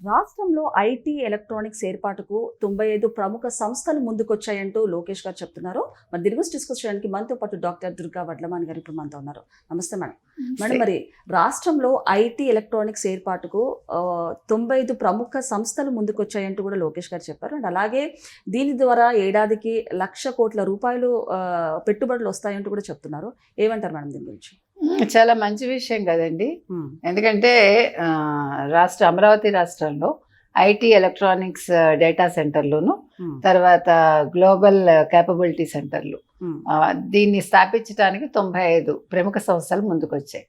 రాష్ట్రంలో IT electronics ఏర్పాటుకు 95 ప్రముఖ సంస్థలు ముందుకొచ్చాయంటూ లోకేష్ గారు చెప్తున్నారు. మరి దీని గురించి డిస్కస్ చేయడానికి మనతో పాటు డాక్టర్ దుర్గా వడ్లమాని గారు ఇప్పుడు మనతో ఉన్నారు. నమస్తే మేడం. మేడం, మరి రాష్ట్రంలో ఐటీ ఎలక్ట్రానిక్స్ ఏర్పాటుకు 95 ప్రముఖ సంస్థలు ముందుకొచ్చాయంటూ కూడా లోకేష్ గారు చెప్పారు. అండ్ అలాగే దీని ద్వారా ఏడాదికి 1,00,000 కోట్ల రూపాయలు పెట్టుబడులు వస్తాయంటూ కూడా చెప్తున్నారు. ఏమంటారు మేడం దీని గురించి? చాలా మంచి విషయం కదండి. ఎందుకంటే అమరావతి రాష్ట్రంలో ఐటీ ఎలక్ట్రానిక్స్ డేటా సెంటర్లును తర్వాత గ్లోబల్ కేపబిలిటీ సెంటర్లు దీన్ని స్థాపించడానికి 95 ప్రముఖ సంస్థలు ముందుకొచ్చాయి.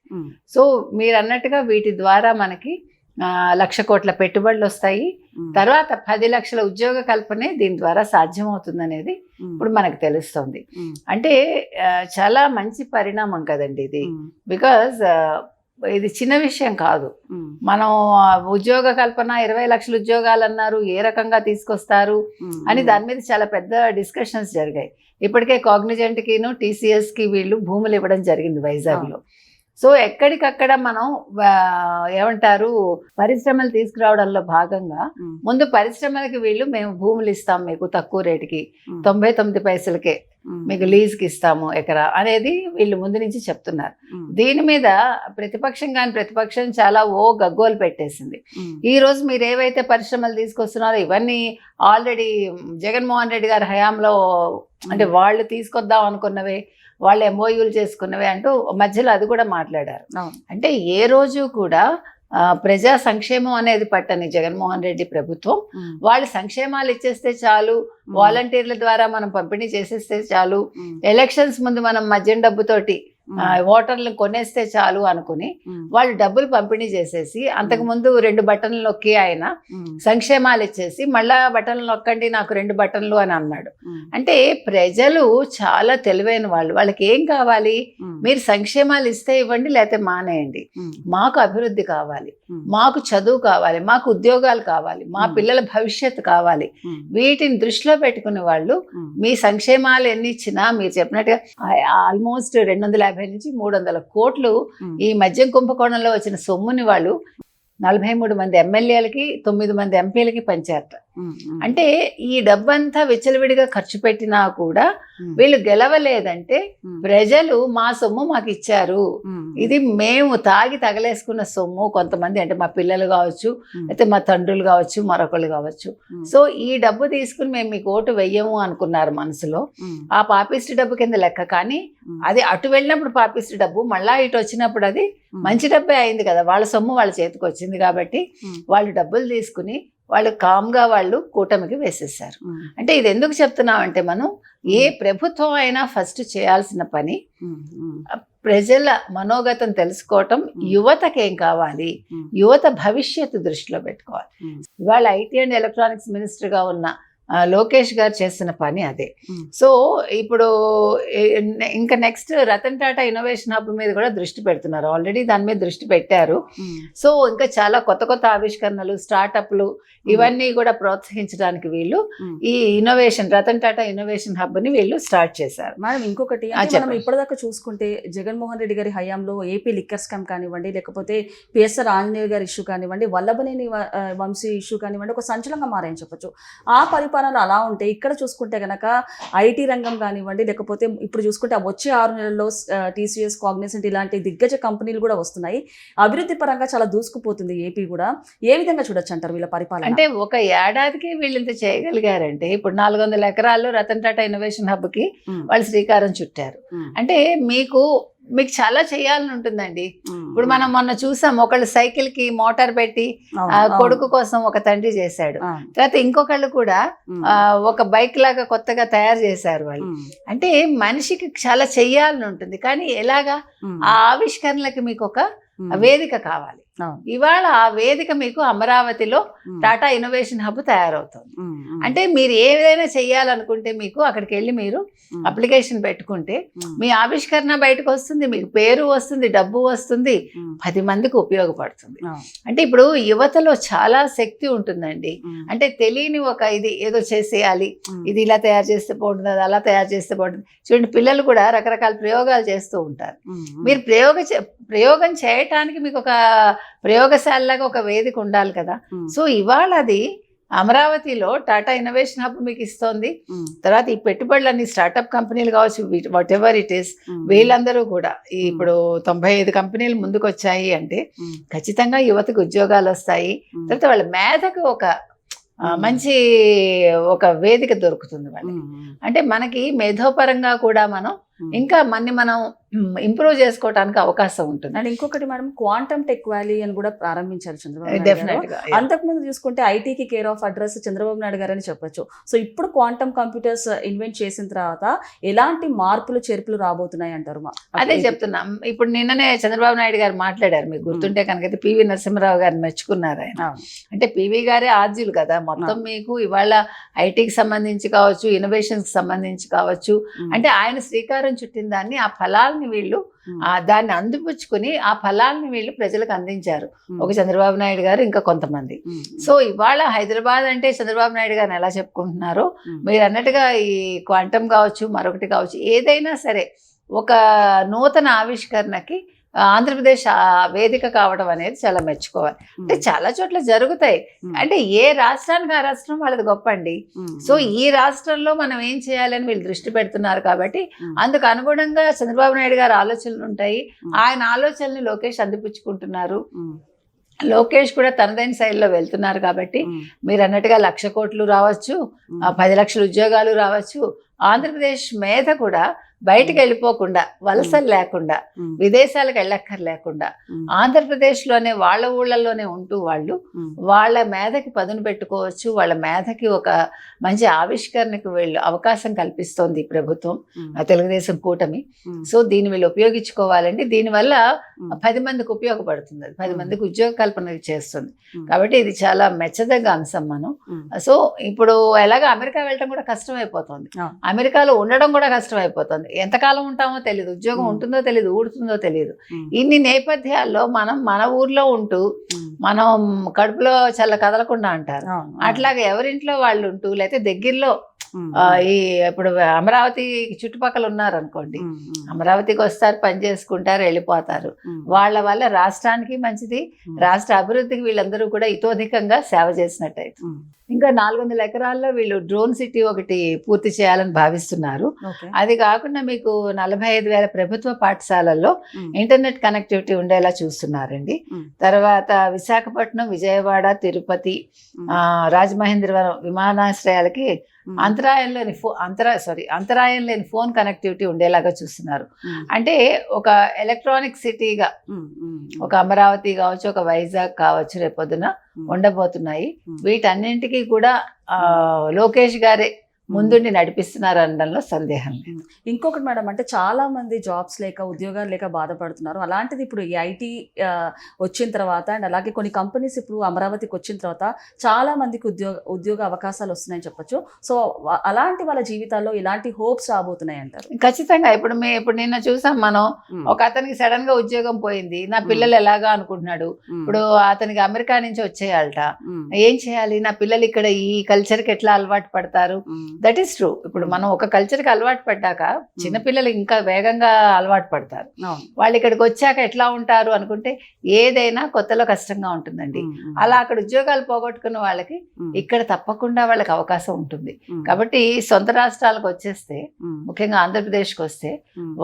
సో మీరు అన్నట్టుగా వీటి ద్వారా మనకి 1,00,000 కోట్ల పెట్టుబడులు వస్తాయి. తర్వాత 10 లక్షల ఉద్యోగ కల్పనే దీని ద్వారా సాధ్యమవుతుంది అనేది ఇప్పుడు మనకు తెలుస్తుంది. అంటే చాలా మంచి పరిణామం కదండి ఇది. బికాజ్ ఇది చిన్న విషయం కాదు. మనం ఉద్యోగ కల్పన 20 లక్షల ఉద్యోగాలు అన్నారు, ఏ రకంగా తీసుకొస్తారు అని దాని మీద చాలా పెద్ద డిస్కషన్స్ జరిగాయి. ఇప్పటికే కాగ్నిజెంట్కిను TCSకి వీళ్ళు భూములు ఇవ్వడం జరిగింది వైజాగ్లో. సో ఎక్కడికక్కడ మనం ఏమంటారు పరిశ్రమలు తీసుకురావడంలో భాగంగా ముందు పరిశ్రమలకి వీళ్ళు మేము భూములు ఇస్తాం మీకు తక్కువ రేటుకి 99 పైసలకే మీకు లీజ్కి ఇస్తాము ఎకరా అనేది వీళ్ళు ముందు నుంచి చెప్తున్నారు. దీని మీద ప్రతిపక్షం చాలా గగ్గోలు పెట్టేసింది. ఈ రోజు మీరు ఏవైతే పరిశ్రమలు తీసుకొస్తున్నారో ఇవన్నీ ఆల్రెడీ జగన్మోహన్ రెడ్డి గారి హయాంలో అంటే వాళ్ళు తీసుకొద్దాం అనుకున్నవే, వాళ్ళు MOUలు చేసుకున్నవే అంటూ మధ్యలో అది కూడా మాట్లాడారు. అంటే ఏ రోజు కూడా ప్రజా సంక్షేమం అనేది పట్టని జగన్మోహన్ రెడ్డి ప్రభుత్వం వాళ్ళు సంక్షేమాలు ఇచ్చేస్తే చాలు, వాలంటీర్ల ద్వారా మనం పంపిణీ చేసేస్తే చాలు, ఎలక్షన్స్ ముందు మనం మద్యం డబ్బుతోటి ఓటర్లు కొనేస్తే చాలు అనుకుని వాళ్ళు డబ్బులు పంపిణీ చేసేసి అంతకుముందు 2 బటన్లు నొక్కి ఆయన సంక్షేమాలు ఇచ్చేసి మళ్ళా బటన్లు నొక్కండి నాకు 2 బటన్లు అని అన్నాడు. అంటే ప్రజలు చాలా తెలివైన వాళ్ళు. వాళ్ళకి ఏం కావాలి? మీరు సంక్షేమాలు ఇస్తే ఇవ్వండి, లేకపోతే మానేయండి. మాకు అభివృద్ధి కావాలి, మాకు చదువు కావాలి, మాకు ఉద్యోగాలు కావాలి, మా పిల్లల భవిష్యత్తు కావాలి. వీటిని దృష్టిలో పెట్టుకునే వాళ్ళు మీ సంక్షేమాలు ఎన్ని ఇచ్చినా మీరు చెప్పినట్టుగా ఆల్మోస్ట్ 250 నుంచి 300 కోట్లు ఈ మద్యం కుంభకోణంలో వచ్చిన సొమ్ముని వాళ్ళు 43 మంది ఎమ్మెల్యేలకి 9 మంది ఎంపీలకి పంచారట. అంటే ఈ డబ్బంతా విచ్చలవిడిగా ఖర్చు పెట్టినా కూడా వీళ్ళు గెలవలేదంటే ప్రజలు మా సొమ్ము మాకు ఇచ్చారు, ఇది మేము తాగి తగలేసుకున్న సొమ్ము, కొంతమంది అంటే మా పిల్లలు కావచ్చు, అయితే మా తండ్రులు కావచ్చు, మరొకళ్ళు కావచ్చు. సో ఈ డబ్బు తీసుకుని మేము మీకు ఓటు వెయ్యము అనుకున్నారు మనసులో. ఆ పాపిస్టి డబ్బు కింద లెక్క. కానీ అది అటు వెళ్ళినప్పుడు పాపిస్టి డబ్బు, మళ్ళా ఇటు వచ్చినప్పుడు అది మంచి డబ్బే అయింది కదా. వాళ్ళ సొమ్ము వాళ్ళ చేతికి వచ్చింది కాబట్టి వాళ్ళు డబ్బులు తీసుకుని వాళ్ళు కామ్గా వాళ్ళు కూటమికి వేసేసారు. అంటే ఇది ఎందుకు చెప్తున్నామంటే మనం ఏ ప్రభుత్వం అయినా ఫస్ట్ చేయాల్సిన పని ప్రజల మనోగతం తెలుసుకోవటం, యువతకేం కావాలి, యువత భవిష్యత్తు దృష్టిలో పెట్టుకోవాలి. ఇవాళ ఐటీ అండ్ ఎలక్ట్రానిక్స్ మినిస్టర్గా ఉన్న లోకేష్ గారు చేస్తున్న పని అదే. సో ఇప్పుడు ఇంకా next Ratan Tata innovation hub మీద కూడా దృష్టి పెడుతున్నారు. ఆల్రెడీ దాని మీద దృష్టి పెట్టారు. సో ఇంకా చాలా కొత్త ఆవిష్కరణలు, స్టార్టప్లు ఇవన్నీ కూడా ప్రోత్సహించడానికి వీళ్ళు ఈ రతన్ టాటా ఇన్నోవేషన్ హబ్ ని వీళ్ళు స్టార్ట్ చేశారు. మేడం, ఇంకొకటి మనం ఇప్పటిదాకా చూసుకుంటే జగన్మోహన్ రెడ్డి గారి హయాంలో ఏపీ లిక్కర్ స్కామ్ కానివ్వండి, లేకపోతే పిఎస్ఆర్ ఆంజనేయ గారి ఇష్యూ కానివ్వండి, వల్లభనేని వంశీ ఇష్యూ కానివ్వండి, ఒక సంచలనంగా మారని చెప్పొచ్చు. ఆ పరిపాలనలు అలా ఉంటే ఇక్కడ చూసుకుంటే కనుక ఐటీ రంగం కానివ్వండి, లేకపోతే ఇప్పుడు చూసుకుంటే వచ్చే 6 నెలల్లో TCS, కాగ్నిజెంట్ ఇలాంటి దిగ్గజ కంపెనీలు కూడా వస్తున్నాయి. అభివృద్ధి పరంగా చాలా దూసుకుపోతుంది ఏపీ కూడా. ఏ విధంగా చూడొచ్చు అంటారు వీళ్ళ పరిపాలన? అంటే ఒక ఏడాదికి వీళ్ళు ఇంత చేయగలిగారంటే ఇప్పుడు 400 ఎకరాల్లో రతన్ టాటా ఇన్నోవేషన్ హబ్ కి వాళ్ళు శ్రీకారం చుట్టారు. అంటే మీకు చాలా చేయాలని ఉంటుందండి. ఇప్పుడు మనం మొన్న చూసాం, ఒకళ్ళు సైకిల్ కి మోటార్ పెట్టి కొడుకు కోసం ఒక తండ్రి చేశాడు. తర్వాత ఇంకొకళ్ళు కూడా ఒక బైక్ లాగా కొత్తగా తయారు చేశారు వాళ్ళు. అంటే మనిషికి చాలా చెయ్యాలని ఉంటుంది. కానీ ఎలాగా ఆ ఆవిష్కరణలకి మీకు ఒక వేదిక కావాలి. ఇవాళ ఆ వేదిక మీకు అమరావతిలో టాటా ఇన్నోవేషన్ హబ్ తయారవుతుంది. అంటే మీరు ఏదైనా చెయ్యాలనుకుంటే మీకు అక్కడికి వెళ్ళి మీరు అప్లికేషన్ పెట్టుకుంటే మీ ఆవిష్కరణ బయటకు వస్తుంది, మీకు పేరు వస్తుంది, డబ్బు వస్తుంది, 10 మందికి ఉపయోగపడుతుంది. అంటే ఇప్పుడు యువతలో చాలా శక్తి ఉంటుందండి. అంటే తెలియని ఒక ఇది ఏదో చేసేయాలి, ఇది ఇలా తయారు చేస్తే బాగుంటుంది, అది అలా తయారు చేస్తే బాగుంటుంది. చూడండి, పిల్లలు కూడా రకరకాల ప్రయోగాలు చేస్తూ ఉంటారు. మీరు ప్రయోగం చేయటానికి మీకు ఒక ప్రయోగశాలలాగా ఒక వేదిక ఉండాలి కదా. సో ఇవాళ అది అమరావతిలో టాటా ఇన్నోవేషన్ హబ్ మీకు ఇస్తోంది. తర్వాత ఈ పెట్టుబడులన్నీ స్టార్టప్ కంపెనీలు కావచ్చు, వాట్ ఎవర్ ఇట్ ఈస్, వీళ్ళందరూ కూడా ఇప్పుడు 95 కంపెనీలు ముందుకు వచ్చాయి అంటే ఖచ్చితంగా యువతకు ఉద్యోగాలు వస్తాయి. తర్వాత వాళ్ళ మేధకు ఒక మంచి ఒక వేదిక దొరుకుతుంది వాళ్ళకి. అంటే మనకి మేధోపరంగా కూడా మనం ఇంకా మనం ఇంప్రూవ్ చేసుకోవడానికి అవకాశం ఉంటుంది. అండ్ ఇంకొకటి మేడం, క్వాంటమ్ టెక్ వ్యాలీ అని కూడా ప్రారంభించారు చంద్రబాబు నాయుడు డెఫినెట్ గా. గారు. అంతకుముందు చూసుకుంటే ఐటీకి care of address Chandrababu Naidu garu అని చెప్పొచ్చు. సో ఇప్పుడు క్వాంటమ్ కంప్యూటర్స్ ఇన్వెంట్ చేసిన తర్వాత ఎలాంటి మార్పులు చేర్పులు రాబోతున్నాయి అంటారు? అదే చెప్తున్నాం. ఇప్పుడు నిన్ననే చంద్రబాబు నాయుడు గారు మాట్లాడారు, మీకు గుర్తుంటే కనుక పివి నరసింహరావు గారిని మెచ్చుకున్నారు ఆయన. అంటే పివి గారే ఆద్యులు కదా మొత్తం. మీకు ఇవాళ ఐటీకి సంబంధించి కావచ్చు, ఇన్నోవేషన్స్ కి సంబంధించి కావచ్చు, అంటే ఆయన శ్రీకారం చుట్టిన దాన్ని, ఆ ఫలాల్ని వీళ్ళు దాన్ని అందిపుచ్చుకుని ఆ ఫలాల్ని వీళ్ళు ప్రజలకు అందించారు. ఒక చంద్రబాబు నాయుడు గారు, ఇంకా కొంతమంది. సో ఇవాళ హైదరాబాద్ అంటే చంద్రబాబు నాయుడు గారిని ఎలా చెప్పుకుంటున్నారో, మీరు అన్నట్టుగా ఈ క్వాంటమ్ కావచ్చు, మరొకటి కావచ్చు, ఏదైనా సరే ఒక నూతన ఆవిష్కరణకి ఆంధ్రప్రదేశ్ వేదిక కావడం అనేది చాలా మెచ్చుకోవాలి. అంటే చాలా చోట్ల జరుగుతాయి. అంటే ఏ రాష్ట్రానికి ఆ రాష్ట్రం వాళ్ళది గొప్ప అండి. సో ఈ రాష్ట్రంలో మనం ఏం చేయాలని వీళ్ళు దృష్టి పెడుతున్నారు కాబట్టి అందుకు అనుగుణంగా చంద్రబాబు నాయుడు గారు ఆలోచనలు ఉంటాయి. ఆయన ఆలోచనల్ని లోకేష్ అందిపుచ్చుకుంటున్నారు. లోకేష్ కూడా తనదైన శైలిలో వెళ్తున్నారు కాబట్టి మీరు అన్నట్టుగా 1,00,000 కోట్లు రావచ్చు, 10 లక్షల ఉద్యోగాలు రావచ్చు. ఆంధ్రప్రదేశ్ మీద కూడా బయటకు వెళ్ళిపోకుండా, వలసలు లేకుండా, విదేశాలకు వెళ్ళక్కర్లేకుండా ఆంధ్రప్రదేశ్లోనే వాళ్ళ ఊళ్ళల్లోనే ఉంటూ వాళ్ళు వాళ్ళ మేధకి పదును పెట్టుకోవచ్చు. వాళ్ళ మేధకి ఒక మంచి ఆవిష్కరణకు వీళ్ళు అవకాశం కల్పిస్తోంది ఈ ప్రభుత్వం, తెలుగుదేశం కూటమి. సో దీన్ని వీళ్ళు ఉపయోగించుకోవాలండి. దీనివల్ల 10 మందికి ఉపయోగపడుతుంది, అది 10 మందికి ఉద్యోగ కల్పన చేస్తుంది. కాబట్టి ఇది చాలా మెచ్చదగ్గ అంశం. మనం సో ఇప్పుడు ఎలాగ అమెరికా వెళ్ళడం కూడా కష్టం అయిపోతుంది, అమెరికాలో ఉండడం కూడా కష్టం అయిపోతుంది. ఎంతకాలం ఉంటామో తెలియదు, ఉద్యోగం ఉంటుందో తెలియదు, ఊడుతుందో తెలియదు. ఇన్ని నేపథ్యాల్లో మనం మన ఊర్లో ఉంటూ మనం కడుపులో చల్ల కదలకుండా అంటారు, అట్లాగే ఎవరింట్లో వాళ్ళు ఉంటూ, లేకపోతే దగ్గరలో ఈ ఇప్పుడు అమరావతి చుట్టుపక్కల ఉన్నారు అనుకోండి, అమరావతికి వస్తారు, పని చేసుకుంటారు, వెళ్ళిపోతారు. వాళ్ళ వల్ల రాష్ట్రానికి మంచిది, రాష్ట్ర అభివృద్ధికి వీళ్ళందరూ కూడా ఇతోధికంగా సేవ చేసినట్టయితే. ఇంకా 400 ఎకరాల్లో వీళ్ళు డ్రోన్ సిటీ ఒకటి పూర్తి చేయాలని భావిస్తున్నారు. అది కాకుండా మీకు 45,000 ప్రభుత్వ పాఠశాలల్లో ఇంటర్నెట్ కనెక్టివిటీ ఉండేలా చూస్తున్నారండి. తర్వాత విశాఖపట్నం, విజయవాడ, తిరుపతి, రాజమహేంద్రవరం విమానాశ్రయాలకి అంతరాయం లేని ఫోన్ కనెక్టివిటీ ఉండేలాగా చూస్తున్నారు. అంటే ఒక ఎలక్ట్రానిక్ సిటీగా ఒక అమరావతి కావచ్చు, ఒక వైజాగ్ కావచ్చు రేపొద్దున ఉండబోతున్నాయి. వీటన్నింటికి కూడా లోకేష్ గారే ముందుండి నడిపిస్తున్నారు అనడంలో సందేహం లేదు. ఇంకొకటి మేడం, అంటే చాలా మంది జాబ్స్ లేక, ఉద్యోగాలు లేక బాధపడుతున్నారు. అలాంటిది ఇప్పుడు ఈ ఐటీ వచ్చిన తర్వాత అండ్ అలాగే కొన్ని కంపెనీస్ ఇప్పుడు అమరావతికి వచ్చిన తర్వాత చాలా మందికి ఉద్యోగ అవకాశాలు వస్తున్నాయని చెప్పొచ్చు. సో అలాంటి వాళ్ళ జీవితాల్లో ఇలాంటి హోప్స్ రాబోతున్నాయి అంటారు? ఖచ్చితంగా. ఇప్పుడు నిన్న చూసాం మనం, ఒక అతనికి సడన్ గా ఉద్యోగం పోయింది, నా పిల్లలు ఎలాగా అనుకుంటున్నాడు. ఇప్పుడు అతనికి అమెరికా నుంచి వచ్చేయాలట, ఏం చేయాలి, నా పిల్లలు ఇక్కడ ఈ కల్చర్కి ఎట్లా అలవాటు పడతారు? That is true. ఇప్పుడు మనం ఒక కల్చర్కి అలవాటు పడ్డాక చిన్నపిల్లలు ఇంకా వేగంగా అలవాటు పడతారు. వాళ్ళు ఇక్కడికి వచ్చాక ఎట్లా ఉంటారు అనుకుంటే ఏదైనా కొత్తలో కష్టంగా ఉంటుందండి. అలా అక్కడ ఉద్యోగాలు పోగొట్టుకున్న వాళ్ళకి ఇక్కడ తప్పకుండా వాళ్ళకి అవకాశం ఉంటుంది. కాబట్టి సొంత రాష్ట్రాలకు వచ్చేస్తే, ముఖ్యంగా ఆంధ్రప్రదేశ్కి వస్తే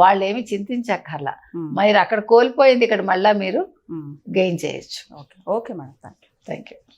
వాళ్ళు ఏమి చింతించక్కర్లా. మరి అక్కడ కోల్పోయింది ఇక్కడ మళ్ళా మీరు గెయిన్ చేయొచ్చు. Okay madam, thank you.